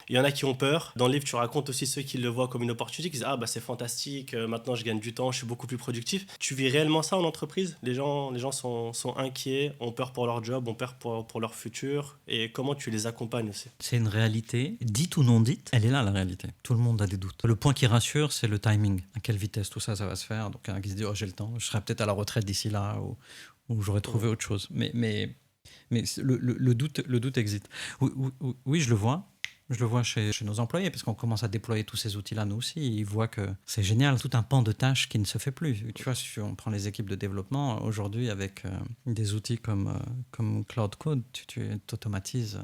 Il y en a qui ont peur. Dans le livre, tu racontes aussi ceux qui le voient comme une opportunité, qui disent ah bah c'est fantastique, maintenant je gagne du temps, je suis beaucoup plus productif. Tu vis réellement ça en entreprise? Les gens sont inquiets, ont peur pour leur job, ont peur pour leur futur. Et comment tu les accompagnes aussi? C'est une réalité, dite ou non dite, elle est là la réalité. Tout le monde a des doutes. Le point qui rassure, c'est le timing. À quelle vitesse tout ça, ça va se faire. Donc, un qui se dit, oh, j'ai le temps, je serai peut-être à la retraite d'ici là, ou j'aurais trouvé autre chose. Mais le doute existe. Oui, oui, oui, oui, je le vois. Je le vois chez nos employés, parce qu'on commence à déployer tous ces outils-là, nous aussi. Ils voient que c'est génial, tout un pan de tâches qui ne se fait plus. Tu vois, si on prend les équipes de développement, aujourd'hui, avec des outils comme Cloud Code, tu automatises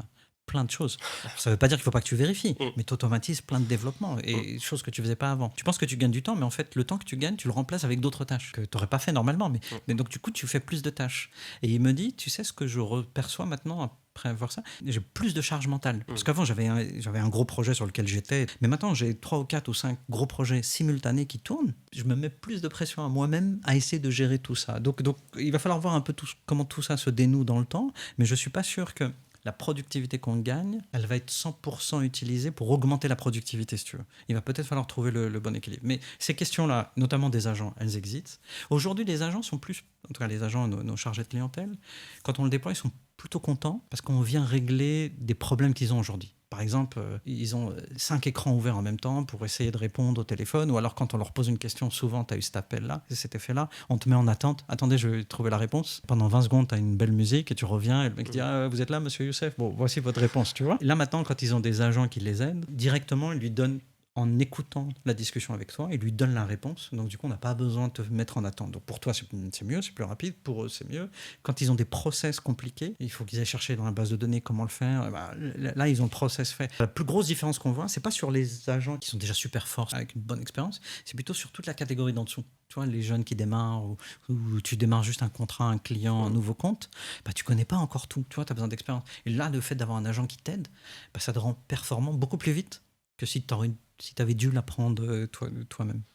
plein de choses. Ça ne veut pas dire qu'il ne faut pas que tu vérifies, Mm. mais tu automatises plein de développements et choses que tu ne faisais pas avant. Tu penses que tu gagnes du temps, mais en fait, le temps que tu gagnes, tu le remplaces avec d'autres tâches que tu n'aurais pas fait normalement. Mais donc, du coup, tu fais plus de tâches. Et il me dit, tu sais ce que je perçois maintenant après voir ça, j'ai plus de charge mentale. Parce qu'avant, j'avais un gros projet sur lequel j'étais, mais maintenant, j'ai 3 ou 4 ou 5 gros projets simultanés qui tournent. Je me mets plus de pression à moi-même à essayer de gérer tout ça. Donc il va falloir voir un peu comment tout ça se dénoue dans le temps, mais je ne suis pas sûr que la productivité qu'on gagne, elle va être 100% utilisée pour augmenter la productivité, si tu veux. Il va peut-être falloir trouver le bon équilibre. Mais ces questions-là, notamment des agents, elles existent. Aujourd'hui, les agents sont plus, en tout cas les agents, nos chargés de clientèle, quand on le déploie, ils sont plutôt contents parce qu'on vient régler des problèmes qu'ils ont aujourd'hui. Par exemple, ils ont 5 écrans ouverts en même temps pour essayer de répondre au téléphone, ou alors quand on leur pose une question, souvent tu as eu cet appel-là, cet effet-là, on te met en attente, attendez, je vais trouver la réponse. Pendant 20 secondes, tu as une belle musique et tu reviens et le mec dit ah, vous êtes là, monsieur Youssef? Bon, voici votre réponse, tu vois. Et là maintenant, quand ils ont des agents qui les aident, directement, ils lui donnent, en écoutant la discussion avec toi, il lui donne la réponse. Donc du coup, on n'a pas besoin de te mettre en attente. Donc pour toi, c'est mieux, c'est plus rapide. Pour eux, c'est mieux. Quand ils ont des process compliqués, il faut qu'ils aillent chercher dans la base de données comment le faire. Là, ils ont le process fait. La plus grosse différence qu'on voit, c'est pas sur les agents qui sont déjà super forts avec une bonne expérience, c'est plutôt sur toute la catégorie d'en dessous. Tu vois, les jeunes qui démarrent, ou tu démarres juste un contrat, un client, un nouveau compte, tu connais pas encore tout. Tu vois, tu as besoin d'expérience. Et là, le fait d'avoir un agent qui t'aide, ça te rend performant beaucoup plus vite que si tu avais dû l'apprendre toi-même.